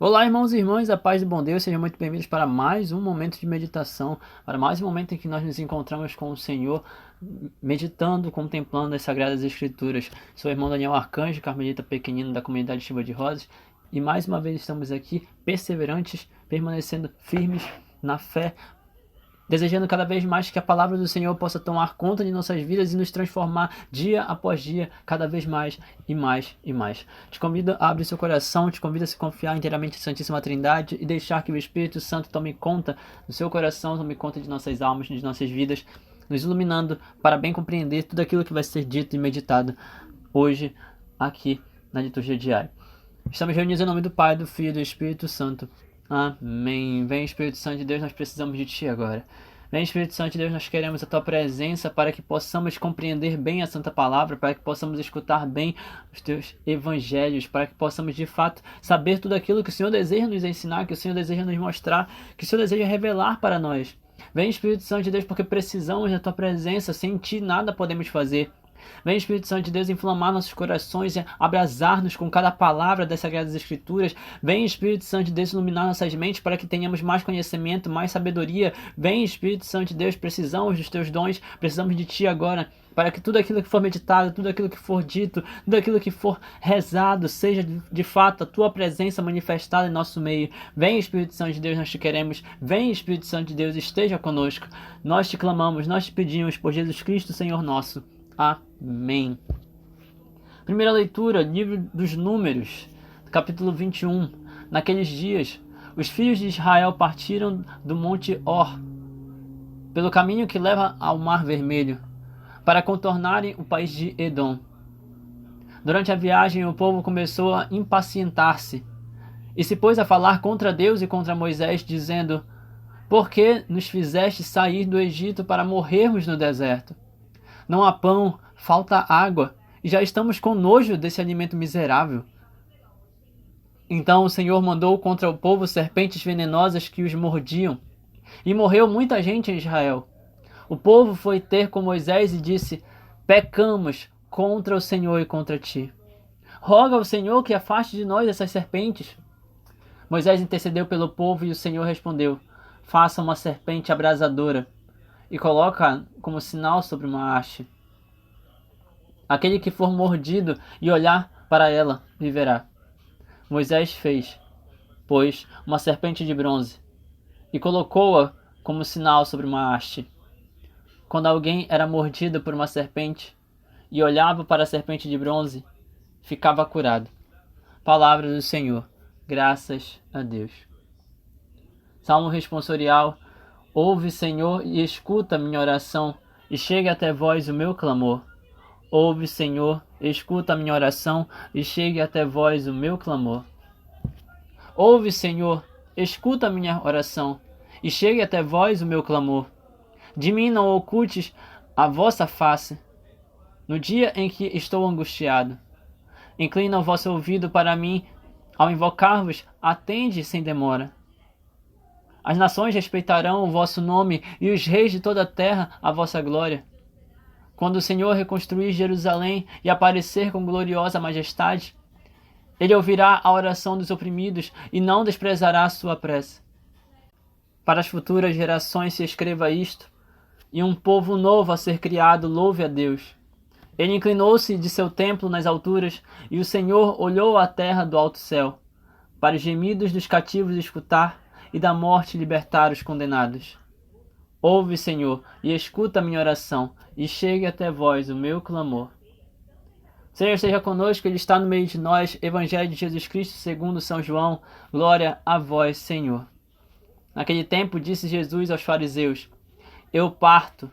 Olá, irmãos e irmãs, a paz do bom Deus, sejam muito bem-vindos para mais um momento de meditação, para mais um momento em que nós nos encontramos com o Senhor, meditando, contemplando as Sagradas Escrituras. Sou o irmão Daniel Arcanjo, carmelita pequenino da comunidade Chuva de Rosas, e mais uma vez estamos aqui, perseverantes, permanecendo firmes na fé, desejando cada vez mais que a palavra do Senhor possa tomar conta de nossas vidas e nos transformar dia após dia, cada vez mais e mais e mais. Te convido a abrir seu coração, te convido a se confiar inteiramente na Santíssima Trindade e deixar que o Espírito Santo tome conta do seu coração, tome conta de nossas almas, de nossas vidas, nos iluminando para bem compreender tudo aquilo que vai ser dito e meditado hoje aqui na liturgia diária. Estamos reunidos em nome do Pai, do Filho e do Espírito Santo. Amém. Vem, Espírito Santo de Deus, nós precisamos de Ti agora. Vem, Espírito Santo de Deus, nós queremos a Tua presença para que possamos compreender bem a Santa Palavra, para que possamos escutar bem os Teus Evangelhos, para que possamos de fato saber tudo aquilo que o Senhor deseja nos ensinar, que o Senhor deseja nos mostrar, que o Senhor deseja revelar para nós. Vem, Espírito Santo de Deus, porque precisamos da Tua presença, sem Ti nada podemos fazer. Vem, Espírito Santo de Deus, inflamar nossos corações e abrasar-nos com cada palavra das Sagradas Escrituras. Vem, Espírito Santo de Deus, iluminar nossas mentes para que tenhamos mais conhecimento, mais sabedoria. Vem, Espírito Santo de Deus, precisamos dos Teus dons, precisamos de Ti agora, para que tudo aquilo que for meditado, tudo aquilo que for dito, tudo aquilo que for rezado, seja de fato a Tua presença manifestada em nosso meio. Vem, Espírito Santo de Deus, nós Te queremos. Vem, Espírito Santo de Deus, esteja conosco. Nós Te clamamos, nós Te pedimos por Jesus Cristo, Senhor nosso. Amém. Primeira leitura, livro dos Números, capítulo 21. Naqueles dias, os filhos de Israel partiram do monte Hor, pelo caminho que leva ao Mar Vermelho, para contornarem o país de Edom. Durante a viagem, o povo começou a impacientar-se e se pôs a falar contra Deus e contra Moisés, dizendo: Por que nos fizeste sair do Egito para morrermos no deserto? Não há pão, falta água, e já estamos com nojo desse alimento miserável. Então o Senhor mandou contra o povo serpentes venenosas que os mordiam, e morreu muita gente em Israel. O povo foi ter com Moisés e disse: Pecamos contra o Senhor e contra ti. Roga ao Senhor que afaste de nós essas serpentes. Moisés intercedeu pelo povo e o Senhor respondeu: Faça uma serpente abrasadora e coloca como sinal sobre uma haste. Aquele que for mordido e olhar para ela, viverá. Moisés fez, pois, uma serpente de bronze e colocou-a como sinal sobre uma haste. Quando alguém era mordido por uma serpente e olhava para a serpente de bronze, ficava curado. Palavra do Senhor. Graças a Deus. Salmo responsorial. Ouve, Senhor, e escuta minha oração, e chegue até vós o meu clamor. Ouve, Senhor, escuta minha oração, e chegue até vós o meu clamor. Ouve, Senhor, escuta minha oração, e chegue até vós o meu clamor. De mim não ocultes a vossa face, no dia em que estou angustiado. Inclina o vosso ouvido para mim, ao invocar-vos, atende sem demora. As nações respeitarão o vosso nome e os reis de toda a terra a vossa glória. Quando o Senhor reconstruir Jerusalém e aparecer com gloriosa majestade, Ele ouvirá a oração dos oprimidos e não desprezará a sua prece. Para as futuras gerações se escreva isto, e um povo novo a ser criado louve a Deus. Ele inclinou-se de seu templo nas alturas, e o Senhor olhou a terra do alto céu, para os gemidos dos cativos escutar, e da morte libertar os condenados. Ouve, Senhor, e escuta a minha oração, e chegue até vós o meu clamor. Senhor esteja conosco, Ele está no meio de nós. Evangelho de Jesus Cristo segundo São João. Glória a vós, Senhor. Naquele tempo disse Jesus aos fariseus: Eu parto,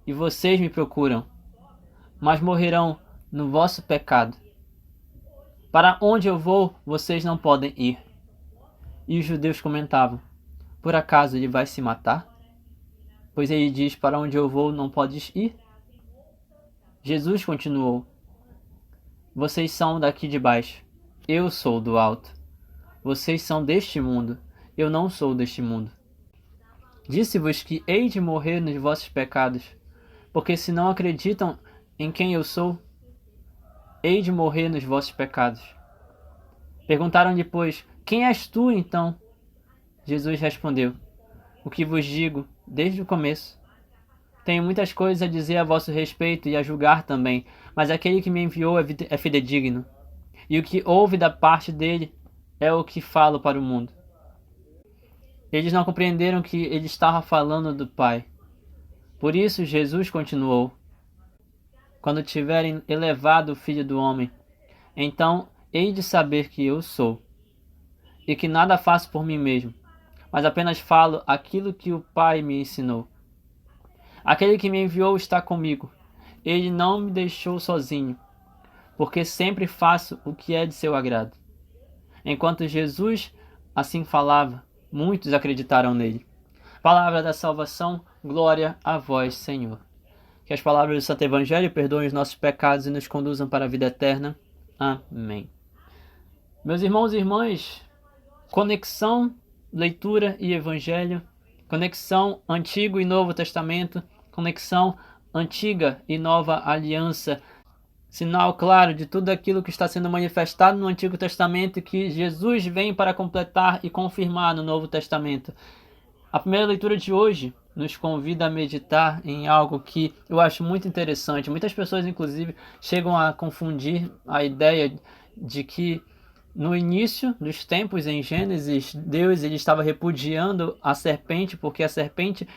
e vocês me procuram, mas morrerão no vosso pecado. Para onde eu vou, vocês não podem ir. E os judeus comentavam: Por acaso ele vai se matar? Pois ele diz: Para onde eu vou, não podes ir. Jesus continuou: Vocês são daqui de baixo, eu sou do alto. Vocês são deste mundo, eu não sou deste mundo. Disse-vos que hei de morrer nos vossos pecados, porque se não acreditam em quem eu sou, hei de morrer nos vossos pecados. Perguntaram depois: quem és tu, então? Jesus respondeu: o que vos digo desde o começo. Tenho muitas coisas a dizer a vosso respeito e a julgar também, mas aquele que me enviou é fidedigno. E o que ouve da parte dele é o que falo para o mundo. Eles não compreenderam que ele estava falando do Pai. Por isso Jesus continuou: quando tiverem elevado o Filho do Homem, então hei de saber que eu sou, e que nada faço por mim mesmo, mas apenas falo aquilo que o Pai me ensinou. Aquele que me enviou está comigo. Ele não me deixou sozinho, porque sempre faço o que é de seu agrado. Enquanto Jesus assim falava, muitos acreditaram nele. Palavra da salvação, glória a vós, Senhor. Que as palavras do Santo Evangelho perdoem os nossos pecados e nos conduzam para a vida eterna. Amém. Meus irmãos e irmãs, conexão, leitura e Evangelho, conexão Antigo e Novo Testamento, conexão Antiga e Nova Aliança, sinal claro de tudo aquilo que está sendo manifestado no Antigo Testamento e que Jesus vem para completar e confirmar no Novo Testamento. A primeira leitura de hoje nos convida a meditar em algo que eu acho muito interessante. Muitas pessoas, inclusive, chegam a confundir a ideia de que no início dos tempos, em Gênesis, Deus ele estava repudiando a serpente, porque a serpente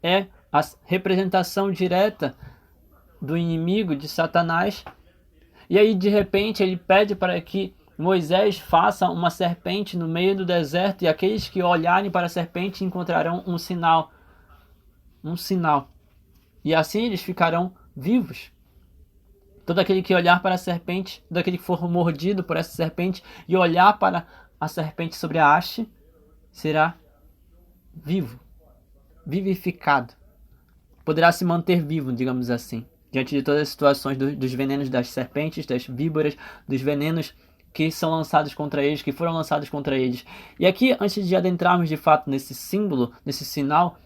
é a representação direta do inimigo de Satanás. E aí, de repente, ele pede para que Moisés faça uma serpente no meio do deserto, e aqueles que olharem para a serpente encontrarão um sinal. Um sinal. E assim eles ficarão vivos. Todo aquele que olhar para a serpente, todo aquele que for mordido por essa serpente e olhar para a serpente sobre a haste, será vivo, vivificado. Poderá se manter vivo, digamos assim, diante de todas as situações dos venenos das serpentes, das víboras, dos venenos que são lançados contra eles, que foram lançados contra eles. E aqui, antes de adentrarmos de fato nesse símbolo, nesse sinal,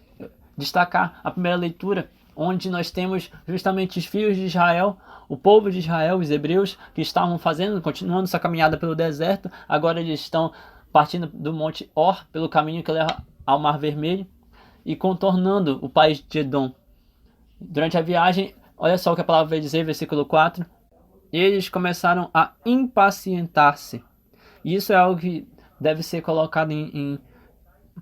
destacar a primeira leitura, onde nós temos justamente os filhos de Israel, o povo de Israel, os hebreus, que estavam continuando sua caminhada pelo deserto. Agora eles estão partindo do Monte Or, pelo caminho que leva ao Mar Vermelho, e contornando o país de Edom. Durante a viagem, olha só o que a palavra vai dizer, versículo 4. Eles começaram a impacientar-se. E isso é algo que deve ser colocado em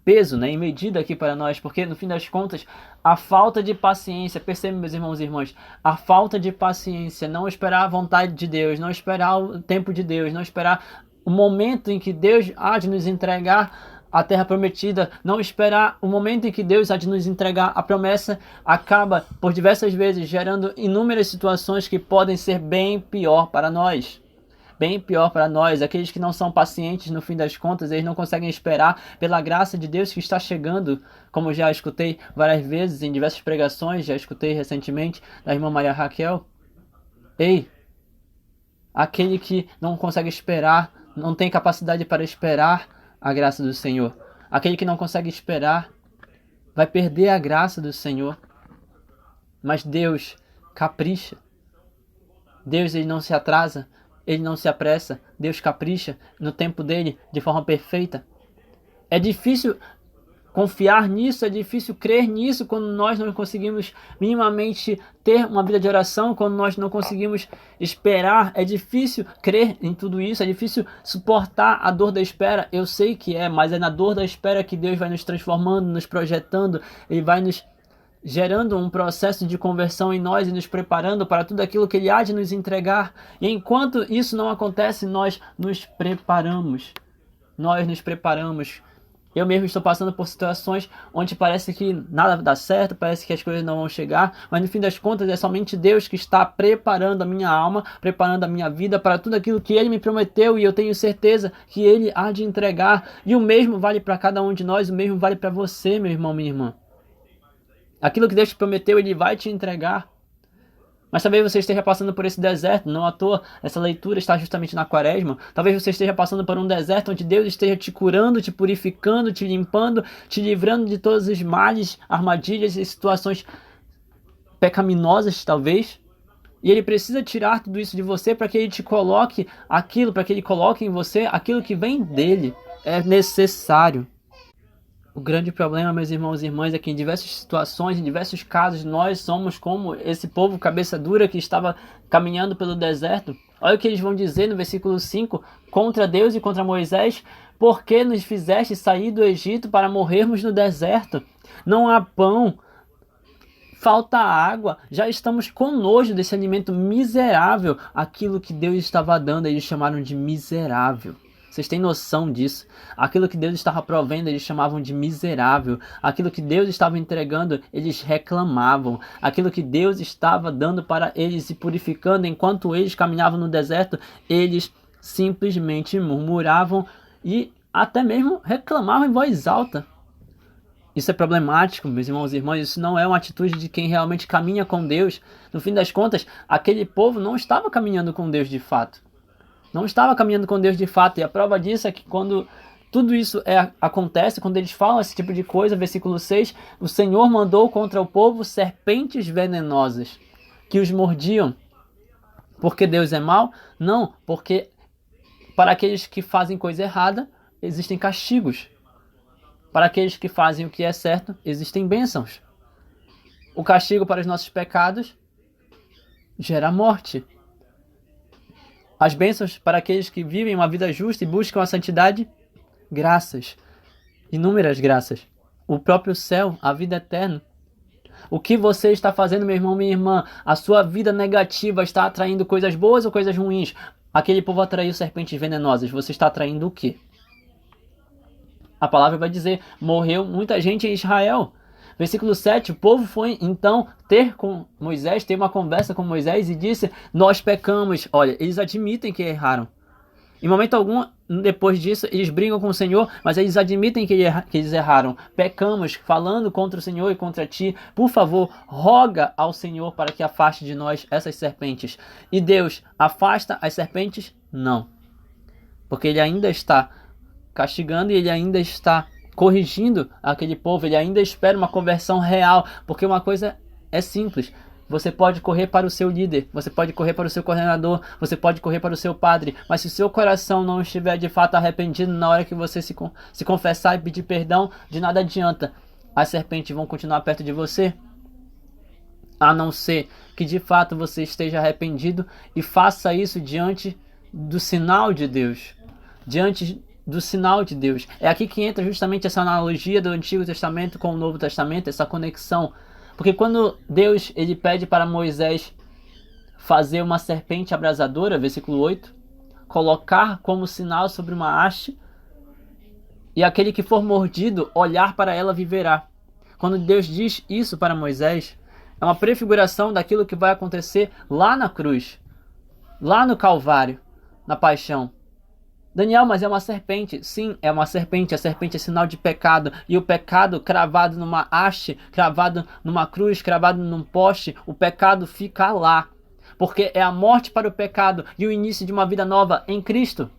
peso, em medida aqui para nós, porque no fim das contas, a falta de paciência, percebem, meus irmãos e irmãs, a falta de paciência, não esperar a vontade de Deus, não esperar o tempo de Deus, não esperar o momento em que Deus há de nos entregar a terra prometida, não esperar o momento em que Deus há de nos entregar a promessa, acaba por diversas vezes gerando inúmeras situações que podem ser bem pior para nós. Bem pior para nós, aqueles que não são pacientes no fim das contas, eles não conseguem esperar pela graça de Deus que está chegando, como já escutei várias vezes em diversas pregações, já escutei recentemente da irmã Maria Raquel. Ei, aquele que não consegue esperar, não tem capacidade para esperar a graça do Senhor, aquele que não consegue esperar, vai perder a graça do Senhor. Mas Deus capricha, Deus ele não se atrasa, ele não se apressa, Deus capricha no tempo dele de forma perfeita. É difícil confiar nisso, é difícil crer nisso quando nós não conseguimos minimamente ter uma vida de oração, quando nós não conseguimos esperar. É difícil crer em tudo isso, é difícil suportar a dor da espera. Eu sei que é, mas é na dor da espera que Deus vai nos transformando, nos projetando, Ele vai nos gerando um processo de conversão em nós e nos preparando para tudo aquilo que Ele há de nos entregar. E enquanto isso não acontece, nós nos preparamos. Nós nos preparamos. Eu mesmo estou passando por situações onde parece que nada dá certo, parece que as coisas não vão chegar, mas no fim das contas é somente Deus que está preparando a minha alma, preparando a minha vida para tudo aquilo que Ele me prometeu, e eu tenho certeza que Ele há de entregar. E o mesmo vale para cada um de nós, o mesmo vale para você, meu irmão, minha irmã. Aquilo que Deus te prometeu, Ele vai te entregar. Mas talvez você esteja passando por esse deserto, não à toa essa leitura está justamente na Quaresma. Talvez você esteja passando por um deserto onde Deus esteja te curando, te purificando, te limpando, te livrando de todos os males, armadilhas e situações pecaminosas, talvez. E Ele precisa tirar tudo isso de você para que Ele te coloque aquilo, para que Ele coloque em você aquilo que vem dEle. É necessário. O grande problema, meus irmãos e irmãs, é que em diversas situações, em diversos casos, nós somos como esse povo cabeça dura que estava caminhando pelo deserto. Olha o que eles vão dizer no versículo 5, contra Deus e contra Moisés: por que nos fizeste sair do Egito para morrermos no deserto? Não há pão, falta água, já estamos com nojo desse alimento miserável. Aquilo que Deus estava dando, eles chamaram de miserável. Vocês têm noção disso? Aquilo que Deus estava provendo, eles chamavam de miserável. Aquilo que Deus estava entregando, eles reclamavam. Aquilo que Deus estava dando para eles e purificando enquanto eles caminhavam no deserto, eles simplesmente murmuravam e até mesmo reclamavam em voz alta. Isso é problemático, meus irmãos e irmãs. Isso não é uma atitude de quem realmente caminha com Deus. No fim das contas, aquele povo não estava caminhando com Deus de fato. Não estava caminhando com Deus de fato. E a prova disso é que quando tudo isso acontece, quando eles falam esse tipo de coisa, versículo 6, o Senhor mandou contra o povo serpentes venenosas que os mordiam. Porque Deus é mau? Não, porque para aqueles que fazem coisa errada, existem castigos. Para aqueles que fazem o que é certo, existem bênçãos. O castigo para os nossos pecados gera morte. As bênçãos para aqueles que vivem uma vida justa e buscam a santidade, graças, inúmeras graças. O próprio céu, a vida eterna. O que você está fazendo, meu irmão, minha irmã? A sua vida negativa está atraindo coisas boas ou coisas ruins? Aquele povo atraiu serpentes venenosas. Você está atraindo o quê? A palavra vai dizer, morreu muita gente em Israel. Versículo 7, o povo foi então ter uma conversa com Moisés e disse, nós pecamos. Olha, eles admitem que erraram. Em momento algum, depois disso, eles brigam com o Senhor, mas eles admitem que eles erraram. Pecamos, falando contra o Senhor e contra ti. Por favor, roga ao Senhor para que afaste de nós essas serpentes. E Deus afasta as serpentes? Não. Porque Ele ainda está castigando e Ele ainda está corrigindo aquele povo, ele ainda espera uma conversão real, porque uma coisa é simples, você pode correr para o seu líder, você pode correr para o seu coordenador, você pode correr para o seu padre, mas se o seu coração não estiver de fato arrependido na hora que você se confessar e pedir perdão, de nada adianta, as serpentes vão continuar perto de você, a não ser que de fato você esteja arrependido e faça isso diante do sinal de Deus, diante do sinal de Deus. É aqui que entra justamente essa analogia do Antigo Testamento com o Novo Testamento, essa conexão. Porque quando Deus ele pede para Moisés fazer uma serpente abrasadora, versículo 8, colocar como sinal sobre uma haste, e aquele que for mordido, olhar para ela viverá. Quando Deus diz isso para Moisés, é uma prefiguração daquilo que vai acontecer lá na cruz, lá no Calvário, na paixão. Daniel, mas é uma serpente. Sim, é uma serpente. A serpente é sinal de pecado. E o pecado cravado numa haste, cravado numa cruz, cravado num poste, o pecado fica lá. Porque é a morte para o pecado e o início de uma vida nova em Cristo.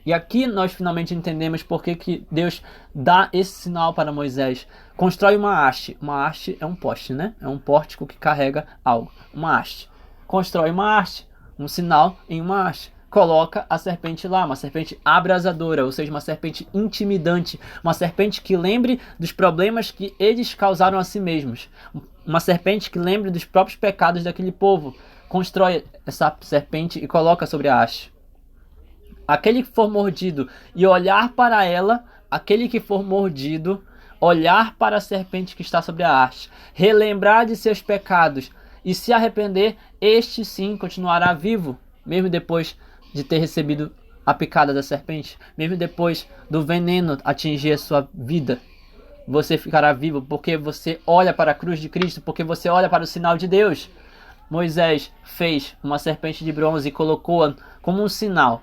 E aqui nós finalmente entendemos por que Deus dá esse sinal para Moisés. Constrói uma haste. Uma haste é um poste, né? É um pórtico que carrega algo. Uma haste. Constrói uma haste. Um sinal em uma haste. Coloca a serpente lá, uma serpente abrasadora, ou seja, uma serpente intimidante, uma serpente que lembre dos problemas que eles causaram a si mesmos, uma serpente que lembre dos próprios pecados daquele povo. Constrói essa serpente e coloca sobre a haste. Aquele que for mordido e olhar para ela, aquele que for mordido, olhar para a serpente que está sobre a haste, relembrar de seus pecados e se arrepender, este sim continuará vivo, mesmo depois de ter recebido a picada da serpente, mesmo depois do veneno atingir a sua vida, você ficará vivo, porque você olha para a cruz de Cristo, porque você olha para o sinal de Deus. Moisés fez uma serpente de bronze e colocou-a como um sinal.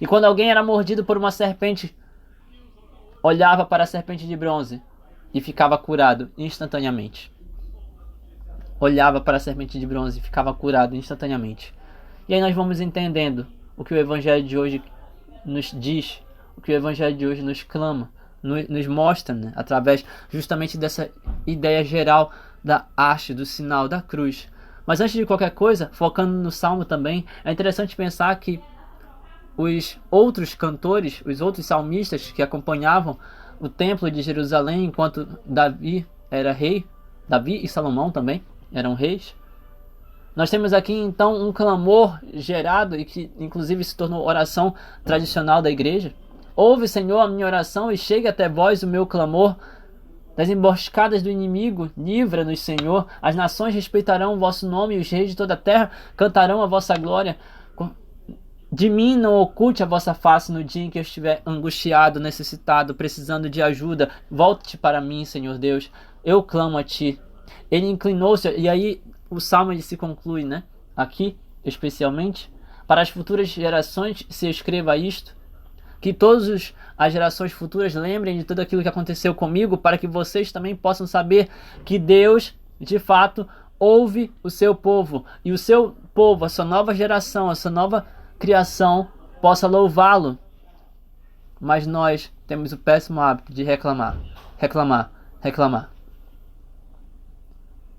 E quando alguém era mordido por uma serpente, olhava para a serpente de bronze e ficava curado instantaneamente. Olhava para a serpente de bronze e ficava curado instantaneamente. E aí nós vamos entendendo o que o Evangelho de hoje nos diz, o que o Evangelho de hoje nos clama, nos mostra, né? Através justamente dessa ideia geral da haste, do sinal da cruz. Mas antes de qualquer coisa, focando no Salmo também, é interessante pensar que os outros cantores, os outros salmistas que acompanhavam o templo de Jerusalém enquanto Davi era rei, Davi e Salomão também eram reis. Nós temos aqui então um clamor gerado e que inclusive se tornou oração tradicional da igreja. Ouve, Senhor, a minha oração e chegue até vós o meu clamor. Das emboscadas do inimigo, livra-nos, Senhor. As nações respeitarão o vosso nome e os reis de toda a terra cantarão a vossa glória. De mim não oculte a vossa face no dia em que eu estiver angustiado, necessitado, precisando de ajuda. Volte para mim, Senhor Deus. Eu clamo a ti. Ele inclinou-se, e aí o salmo ele se conclui, né? Aqui, especialmente, para as futuras gerações se escreva isto. Que todas as gerações futuras lembrem de tudo aquilo que aconteceu comigo, para que vocês também possam saber que Deus, de fato, ouve o seu povo. E o seu povo, a sua nova geração, a sua nova criação, possa louvá-lo. Mas nós temos o péssimo hábito de reclamar.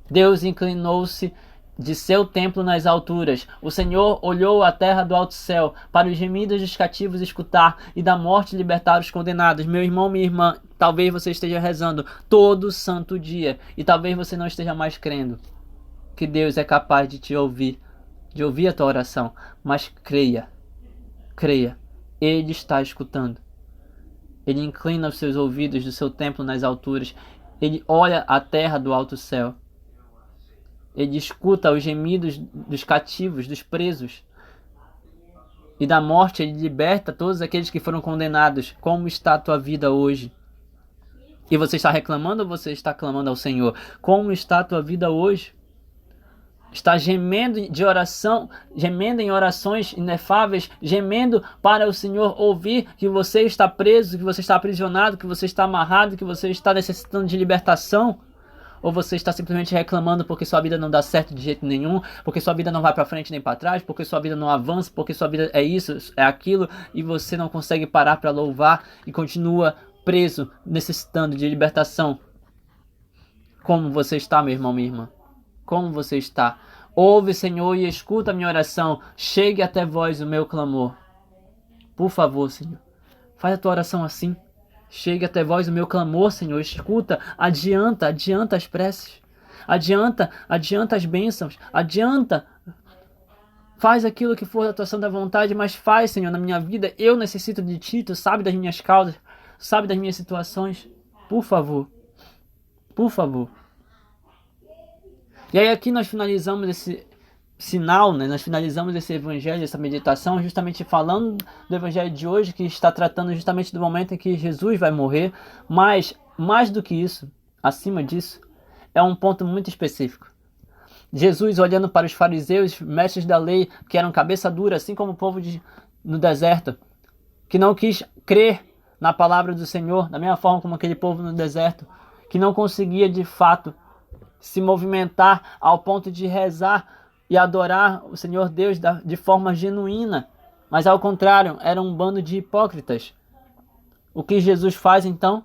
Deus inclinou-se de seu templo nas alturas. O Senhor olhou a terra do alto céu, para os gemidos dos cativos escutar e da morte libertar os condenados. Meu irmão, minha irmã, talvez você esteja rezando todo santo dia e talvez você não esteja mais crendo que Deus é capaz de te ouvir, de ouvir a tua oração, mas creia, Ele está escutando. Ele inclina os seus ouvidos do seu templo nas alturas. Ele olha a terra do alto céu. Ele escuta os gemidos dos cativos, dos presos. E da morte ele liberta todos aqueles que foram condenados. Como está a tua vida hoje? E você está reclamando ou você está clamando ao Senhor? Como está a tua vida hoje? Está gemendo de oração, gemendo em orações inefáveis, gemendo para o Senhor ouvir que você está preso, que você está aprisionado, que você está amarrado, que você está necessitando de libertação? Ou você está simplesmente reclamando porque sua vida não dá certo de jeito nenhum, porque sua vida não vai para frente nem para trás, porque sua vida não avança, porque sua vida é isso, é aquilo, e você não consegue parar para louvar e continua preso, necessitando de libertação? Como você está, meu irmão, minha irmã? Como você está? Ouve, Senhor, e escuta a minha oração. Chegue até vós o meu clamor. Por favor, Senhor, faz a tua oração assim. Chegue até vós o meu clamor, Senhor. Escuta, adianta as preces. Adianta as bênçãos. Adianta. Faz aquilo que for da tua santa vontade, mas faz, Senhor, na minha vida. Eu necessito de ti, tu sabe das minhas causas, sabe das minhas situações. Por favor. Por favor. E aí aqui nós finalizamos esse sinal, né? Nós finalizamos esse evangelho, essa meditação, justamente falando do evangelho de hoje, que está tratando justamente do momento em que Jesus vai morrer. Mas, mais do que isso, acima disso, é um ponto muito específico. Jesus olhando para os fariseus, mestres da lei, que eram cabeça dura, assim como o povo no deserto, que não quis crer na palavra do Senhor, da mesma forma como aquele povo no deserto, que não conseguia de fato se movimentar ao ponto de rezar e adorar o Senhor Deus de forma genuína, mas ao contrário, era um bando de hipócritas. O que Jesus faz então?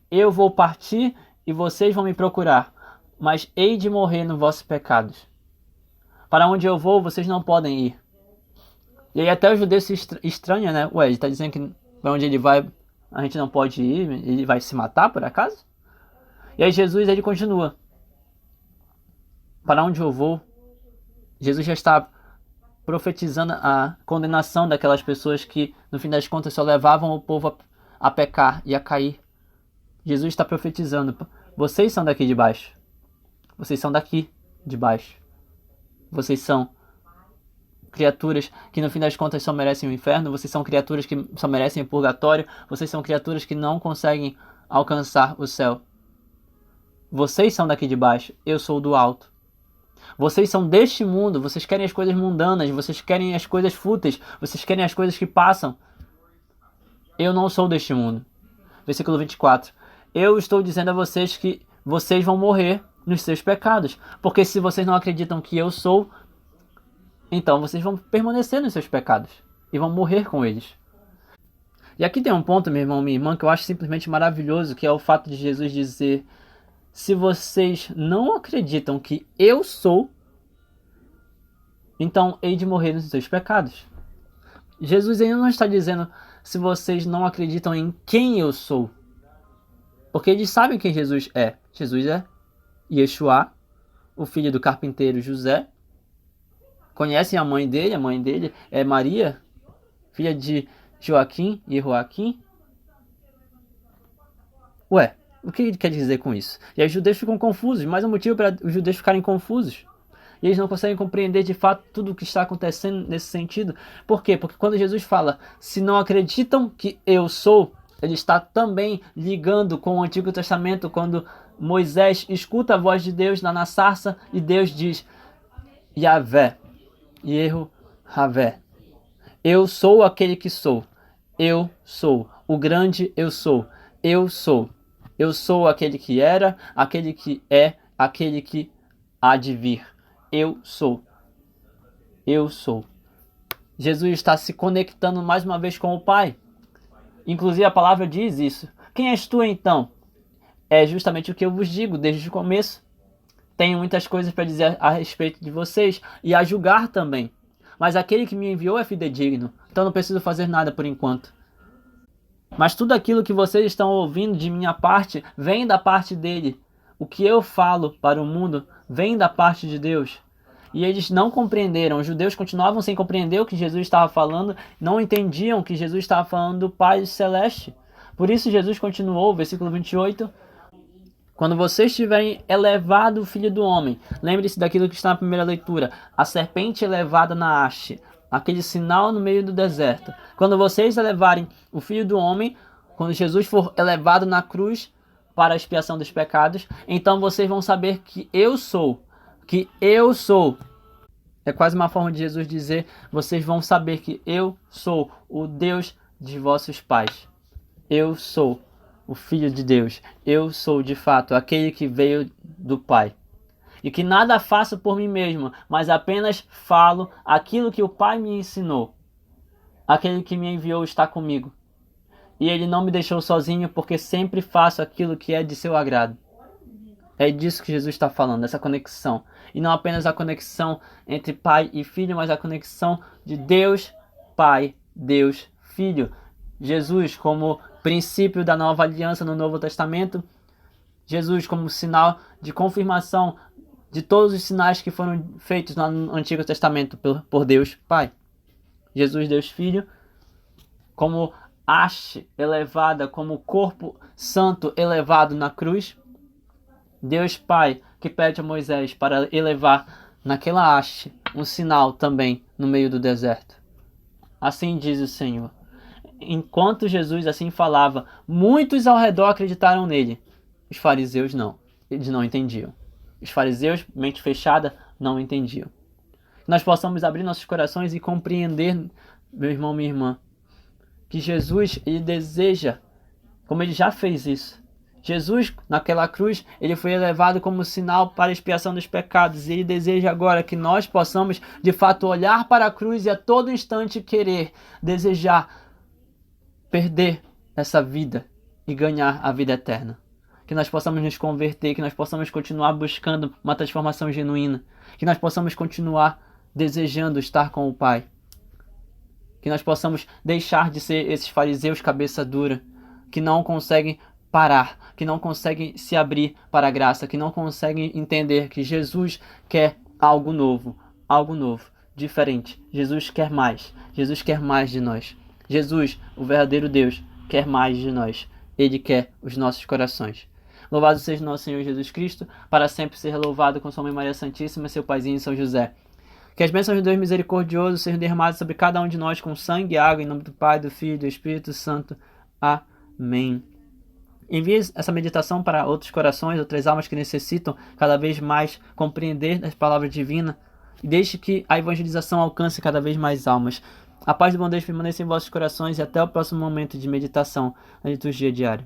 Eu vou partir e vocês vão me procurar, mas hei de morrer nos vossos pecados. Para onde eu vou, vocês não podem ir. E aí até o judeu se estranha, né? Ué, ele está dizendo que para onde ele vai, a gente não pode ir, ele vai se matar por acaso? E aí Jesus ele continua. Para onde eu vou? Jesus já está profetizando a condenação daquelas pessoas que, no fim das contas, só levavam o povo a pecar e a cair. Jesus está profetizando. Vocês são daqui de baixo. Vocês são daqui de baixo. Vocês são criaturas que, no fim das contas, só merecem o inferno. Vocês são criaturas que só merecem o purgatório. Vocês são criaturas que não conseguem alcançar o céu. Vocês são daqui de baixo. Eu sou do alto. Vocês são deste mundo, vocês querem as coisas mundanas, vocês querem as coisas fúteis, vocês querem as coisas que passam. Eu não sou deste mundo. Versículo 24. Eu estou dizendo a vocês que vocês vão morrer nos seus pecados. Porque se vocês não acreditam que eu sou, então vocês vão permanecer nos seus pecados e vão morrer com eles. E aqui tem um ponto, meu irmão, minha irmã, que eu acho simplesmente maravilhoso, que é o fato de Jesus dizer: se vocês não acreditam que eu sou, então hei de morrer nos seus pecados. Jesus ainda não está dizendo se vocês não acreditam em quem eu sou. Porque eles sabem quem Jesus é. Jesus é Yeshua, o filho do carpinteiro José. Conhecem a mãe dele é Maria, filha de Joaquim e Joaquim. Ué, o que ele quer dizer com isso? E aí os judeus ficam confusos, mais um motivo para os judeus ficarem confusos. E eles não conseguem compreender de fato tudo o que está acontecendo nesse sentido. Por quê? Porque quando Jesus fala, se não acreditam que eu sou, ele está também ligando com o Antigo Testamento, quando Moisés escuta a voz de Deus lá na sarça e Deus diz, Yahvé, Yehu-Havé, eu sou aquele que sou, eu sou, o grande eu sou, eu sou. Eu sou aquele que era, aquele que é, aquele que há de vir. Eu sou. Eu sou. Jesus está se conectando mais uma vez com o Pai. Inclusive a palavra diz isso. Quem és tu então? É justamente o que eu vos digo desde o começo. Tenho muitas coisas para dizer a respeito de vocês e a julgar também. Mas aquele que me enviou é fidedigno. Então não preciso fazer nada por enquanto. Mas tudo aquilo que vocês estão ouvindo de minha parte vem da parte dele. O que eu falo para o mundo vem da parte de Deus. E eles não compreenderam. Os judeus continuavam sem compreender o que Jesus estava falando. Não entendiam que Jesus estava falando do Pai Celeste. Por isso Jesus continuou, versículo 28. Quando vocês tiverem elevado o Filho do Homem, lembre-se daquilo que está na primeira leitura. A serpente elevada na haste. Aquele sinal no meio do deserto. Quando vocês elevarem o Filho do Homem, quando Jesus for elevado na cruz para a expiação dos pecados, então vocês vão saber que eu sou. Que eu sou. É quase uma forma de Jesus dizer, vocês vão saber que eu sou o Deus de vossos pais. Eu sou o Filho de Deus. Eu sou, de fato, aquele que veio do Pai. E que nada faço por mim mesmo, mas apenas falo aquilo que o Pai me ensinou. Aquele que me enviou está comigo. E ele não me deixou sozinho, porque sempre faço aquilo que é de seu agrado. É disso que Jesus está falando, dessa conexão. E não apenas a conexão entre pai e filho, mas a conexão de Deus Pai, Deus Filho. Jesus como princípio da nova aliança no Novo Testamento. Jesus como sinal de confirmação de todos os sinais que foram feitos no Antigo Testamento por Deus Pai. Jesus, Deus Filho, como haste elevada, como corpo santo elevado na cruz. Deus Pai, que pede a Moisés para elevar naquela haste um sinal também no meio do deserto. Assim diz o Senhor. Enquanto Jesus assim falava, muitos ao redor acreditaram nele. Os fariseus não. Eles não entendiam. Os fariseus, mente fechada, não entendiam. Nós possamos abrir nossos corações e compreender, meu irmão, minha irmã, que Jesus, ele deseja, como ele já fez isso. Jesus, naquela cruz, ele foi elevado como sinal para a expiação dos pecados. E ele deseja agora que nós possamos, de fato, olhar para a cruz e a todo instante querer, desejar perder essa vida e ganhar a vida eterna. Que nós possamos nos converter, que nós possamos continuar buscando uma transformação genuína, que nós possamos continuar desejando estar com o Pai, que nós possamos deixar de ser esses fariseus cabeça dura, que não conseguem parar, que não conseguem se abrir para a graça, que não conseguem entender que Jesus quer algo novo, diferente. Jesus quer mais de nós. Jesus, o verdadeiro Deus, quer mais de nós. Ele quer os nossos corações. Louvado seja nosso Senhor Jesus Cristo, para sempre ser louvado com sua mãe Maria Santíssima, seu paizinho São José. Que as bênçãos de Deus misericordioso sejam derramadas sobre cada um de nós com sangue e água, em nome do Pai, do Filho e do Espírito Santo. Amém. Envie essa meditação para outros corações, outras almas que necessitam cada vez mais compreender as palavras divinas, e deixe que a evangelização alcance cada vez mais almas. A paz do bom Deus permaneça em vossos corações e até o próximo momento de meditação na liturgia diária.